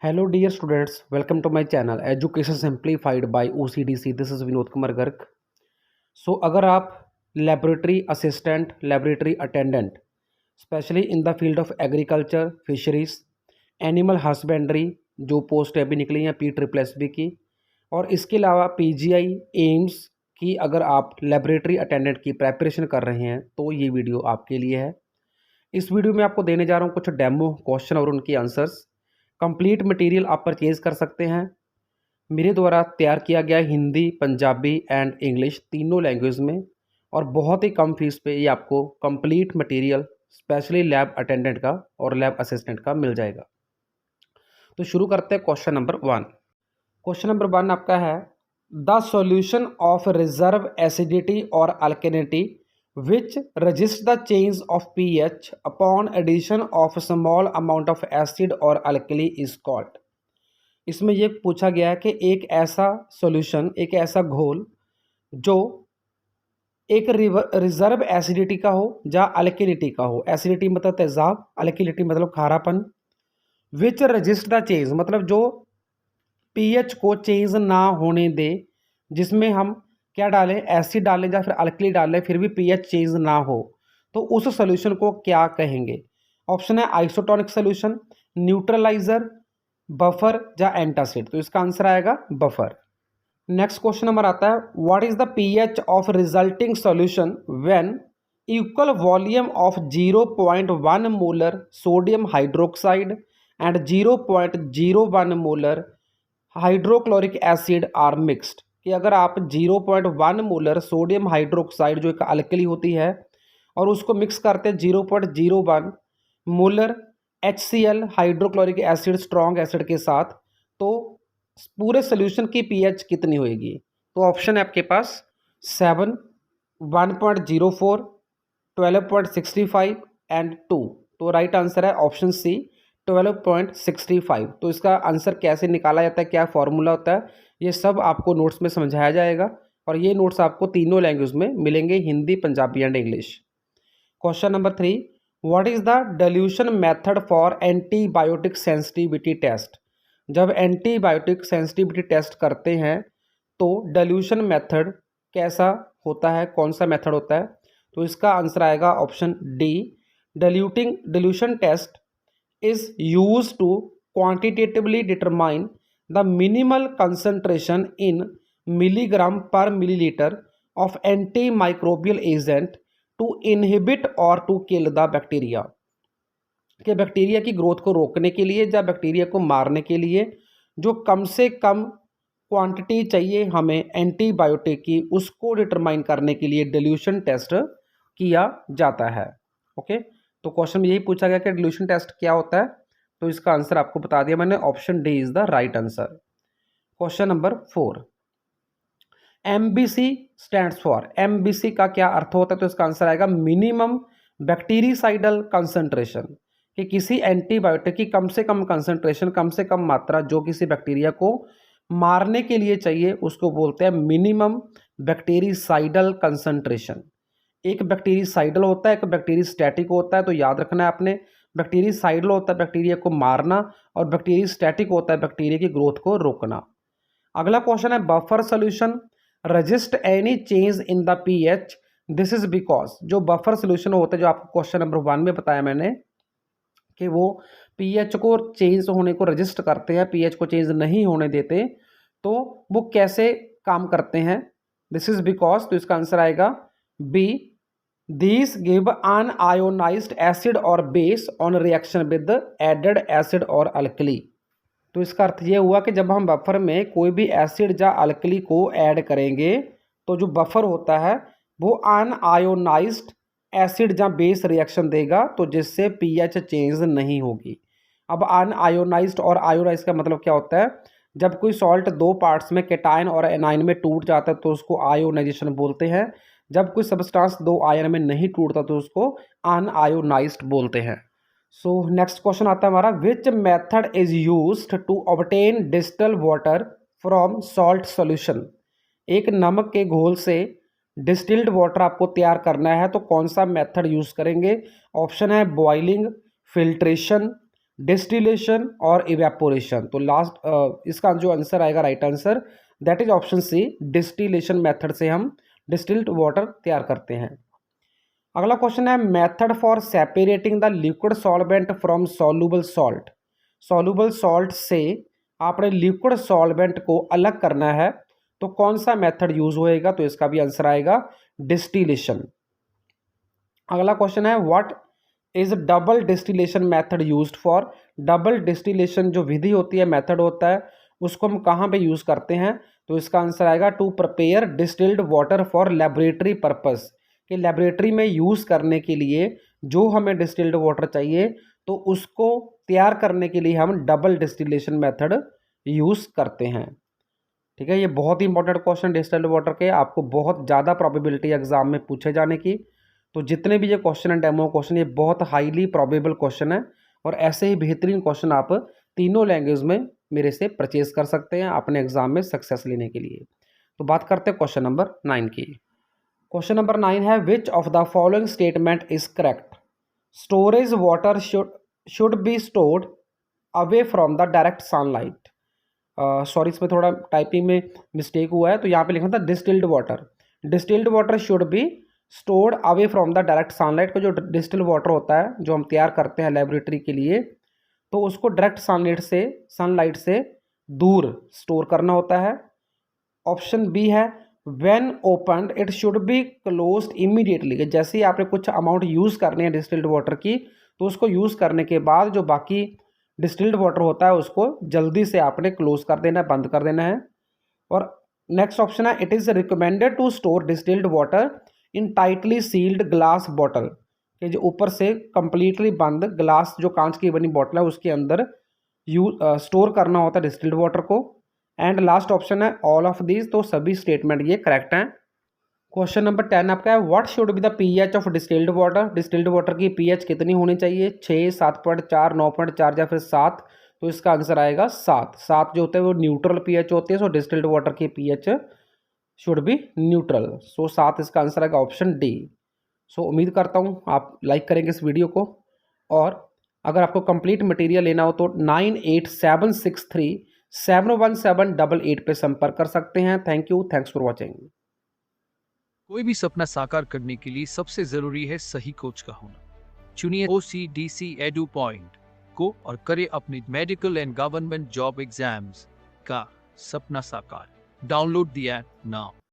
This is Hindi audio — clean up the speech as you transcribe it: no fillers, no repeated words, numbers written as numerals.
Hello dear students, welcome to my channel Education Simplified by OCDC. This is Vinod Kumar Garg. अगर आप laboratory assistant, laboratory attendant, specially in the field of agriculture, fisheries, animal husbandry, जो पोस्ट अभी निकली हैं PSSB की, और इसके अलावा PGI एम्स की अगर आप लेबोरेटरी अटेंडेंट की प्रेपरेशन कर रहे हैं तो ये वीडियो आपके लिए है. इस वीडियो में आपको देने जा रहा हूँ कुछ डेमो क्वेश्चन और उनके आंसर्स. कंप्लीट मटेरियल आप परचेज़ कर सकते हैं. मेरे द्वारा तैयार किया गया हिंदी, पंजाबी एंड इंग्लिश तीनों लैंग्वेज में, और बहुत ही कम फीस पे ये आपको complete material specially lab attendant का और लैब असिस्टेंट का मिल जाएगा. तो शुरू करते हैं क्वेश्चन नंबर 1. क्वेश्चन नंबर 1 आपका है, the solution of reserve acidity और alkalinity which resist the change of pH upon addition of a small amount of acid or alkali is called. इसमें ये पूछा गया है कि एक ऐसा सॉल्यूशन, एक ऐसा घोल जो एक रिजर्व एसिडिटी का हो या अल्कलिनिटी का हो. एसिडिटी मतलब तेजाब, अल्कलिनिटी मतलब खारापन. विच रजिस्ट द चेंज मतलब जो पीएच को चेंज ना होने दे, जिसमें हम क्या डालें, एसिड डालें या फिर अल्कली डालें, फिर भी पीएच चेंज ना हो, तो उस सॉल्यूशन को क्या कहेंगे. ऑप्शन है आइसोटोनिक सॉल्यूशन, न्यूट्रलाइजर, बफर या एंटासिड. तो इसका आंसर आएगा बफर. नेक्स्ट क्वेश्चन नंबर आता है, what is the pH of resulting solution when equal volume of 0.1 molar sodium hydroxide and 0.01 molar hydrochloric acid are mixed. कि अगर आप 0.1 मोलर सोडियम हाइड्रोक्साइड जो एक अल्कली होती है और उसको मिक्स करते हैं 0.01 molar HCl hydrochloric acid strong acid के साथ, तो पूरे सोल्यूशन की पीएच कितनी होएगी. तो ऑप्शन है आपके पास 7, 1.04, 12.65 एंड 2. तो राइट आंसर है ऑप्शन सी 12.65. तो इसका आंसर कैसे निकाला जाता है, क्या फॉर्मूला होता है, ये सब आपको नोट्स में समझाया जाएगा, और ये नोट्स आपको तीनों लैंग्वेज में मिलेंगे, Hindi, Punjabi and English. Question number 3, what is the dilution method for antibiotic sensitivity test. जब एंटीबायोटिक सेंसिटिविटी टेस्ट करते हैं तो डिल्यूशन मेथड कैसा होता है, कौन सा मेथड होता है. तो इसका आंसर आएगा option D. Dilution test is used to quantitatively determine the minimal concentration in milligram per milliliter of antimicrobial agent to inhibit or to kill the bacteria. कि बैक्टीरिया की ग्रोथ को रोकने के लिए या बैक्टीरिया को मारने के लिए जो कम से कम क्वांटिटी चाहिए हमें एंटीबायोटिक की, उसको डिटरमाइन करने के लिए डिल्यूशन टेस्ट किया जाता है. ओके, तो क्वेश्चन में यही पूछा गया कि डिल्यूशन टेस्ट क्या होता है. तो इसका आंसर आपको बता दिया मैंने, option D is the right answer. Question number 4, MBC stands for. MBC का क्या अर्थ होता है. तो इसका आंसर आएगा मिनिमम बैक्टीरिसाइडल कंसंट्रेशन. कि किसी एंटीबायोटिक की कम से कम कंसंट्रेशन, कम से कम मात्रा जो किसी बैक्टीरिया को मारने के लिए चाहिए, उसको बोलते हैं मिनिमम बैक्टीरिसाइडल कंसंट्रेशन. एक बैक्टीरिसाइडल होता है, एक बैक्टीरियोस्टैटिक होता है. तो याद रखना है आपने, बैक्टीरियोसाइडल होता है बैक्टीरिया को मारना, और बैक्टीरियोस्टैटिक होता है बैक्टीरिया की ग्रोथ को रोकना. अगला क्वेश्चन है, buffer solution resist any change in the pH. This is because. जो बफर सोल्यूशन होता है, जो आपको क्वेश्चन नंबर 1 में बताया मैंने कि वो पीएच को चेंज होने को रजिस्ट करते हैं, पीएच को चेंज नहीं होने देते, तो वो कैसे काम करते हैं. This is because. तो इसका आंसर आएगा B. These give unionized acid or base on reaction with added acid or alkali. तो इसका अर्थ ये हुआ कि जब हम बफर में कोई भी एसिड या अल्कली को ऐड करेंगे तो जो बफर होता है वो अनआयोनाइज्ड एसिड या बेस रिएक्शन देगा, तो जिससे पीएच चेंज नहीं होगी. अब अनआयोनाइज्ड और आयोनाइज्ड का मतलब क्या होता है. जब कोई सॉल्ट दो पार्ट्स में कैटायन और एनायन में टूट जाता है तो उसको आयोनाइजेशन बोलते हैं. जब कोई सबस्टांस दो आयन में नहीं टूटता तो उसको अनआयोनाइज्ड बोलते हैं. सो नेक्स्ट क्वेश्चन आता है हमारा, which method is used to obtain distil water from salt solution. एक नमक के घोल से डिस्टिल्ड वाटर आपको तैयार करना है, तो कौन सा मेथड यूज करेंगे. ऑप्शन है बॉइलिंग, फिल्ट्रेशन, डिस्टिलेशन और इवेपोरेशन। तो लास्ट इसका जो आंसर आएगा right answer that is option C, distillation method से हम डिस्टिल्ड वाटर तैयार करते हैं। अगला क्वेश्चन है method for separating the liquid solvent from soluble salt. Soluble salt से आपने लिक्विड सॉल्वेंट को अलग करना है तो कौन सा मेथड यूज होएगा, तो इसका भी आंसर आएगा डिस्टिलेशन। अगला क्वेश्चन है what is double distillation method used for. Double distillation जो विधि होती है, मेथड होता है, उसको हम कहाँ पे यूज करते हैं, तो इसका आंसर आएगा to prepare distilled water for laboratory purpose. कि लेबोरेटरी में यूज करने के लिए जो हमें डिस्टिल्ड वाटर चाहिए तो उसको तैयार करने के लिए हम डबल डिस्टिलेशन मेथड यूज करते हैं। ठीक है, ये बहुत ही इंपॉर्टेंट क्वेश्चन डिस्टिल्ड वाटर के, आपको बहुत ज़्यादा प्रोबेबिलिटी एग्जाम में पूछे जाने की। तो जितने भी ये क्वेश्चन है डेमो क्वेश्चन, ये बहुत हाईली प्रोबेबल क्वेश्चन है और ऐसे ही बेहतरीन क्वेश्चन आप तीनों लैंग्वेज में मेरे से परचेज कर सकते हैं अपने एग्जाम में सक्सेस लेने के लिए। तो बात करते हैं क्वेश्चन नंबर 9 की। क्वेश्चन नंबर 9 है which of the following statement is correct. Storage water should be stored away from the direct sunlight. Sorry, इसमें थोड़ा टाइपिंग में मिस्टेक हुआ है, तो यहाँ पे लिखना था distilled water. Distilled water should be stored away from the direct sunlight. को जो डिस्टिल्ड वाटर होता है जो हम तैयार करते हैं लेबोरेटरी के लिए, तो उसको डायरेक्ट सनलाइट से दूर स्टोर करना होता है। ऑप्शन बी है when opened it should be closed immediately. जैसे ही आपने कुछ अमाउंट यूज़ करनी है डिस्टिल्ड वाटर की, तो उसको यूज़ करने के बाद जो बाकी डिस्टिल्ड वाटर होता है उसको जल्दी से आपने क्लोज कर देना है, बंद कर देना है। और नेक्स्ट ऑप्शन है it is recommended to store distilled water in tightly sealed glass bottle. कि जो ऊपर से कंप्लीटली बंद ग्लास, जो कांच की बनी बॉटल है, उसके अंदर स्टोर करना होता है डिस्टिल्ड वाटर को। एंड लास्ट ऑप्शन है ऑल ऑफ दीज। तो सभी स्टेटमेंट ये करेक्ट हैं। क्वेश्चन नंबर 10 आपका है what should be the pH of distilled water. Distilled water की पीएच कितनी होनी चाहिए, 6, 7.4, 9.4 या फिर 7। तो इसका आंसर आएगा 7। 7 जो होते हैं वो न्यूट्रल पीएच होती है, सो डिस्टिल्ड वाटर की पीएच शुड बी न्यूट्रल। सो 7 इसका आंसर आएगा ऑप्शन डी। सो उम्मीद करता हूँ आप लाइक करेंगे इस वीडियो को, और अगर आपको कंप्लीट मटेरियल लेना हो तो 9876371788 पे संपर्क कर सकते हैं। Thank you, thanks for watching. कोई भी सपना साकार करने के लिए सबसे जरूरी है सही कोच का होना। चुनिए OCDC एडू पॉइंट को और करें अपने medical and government job exams का सपना साकार। Download the app now.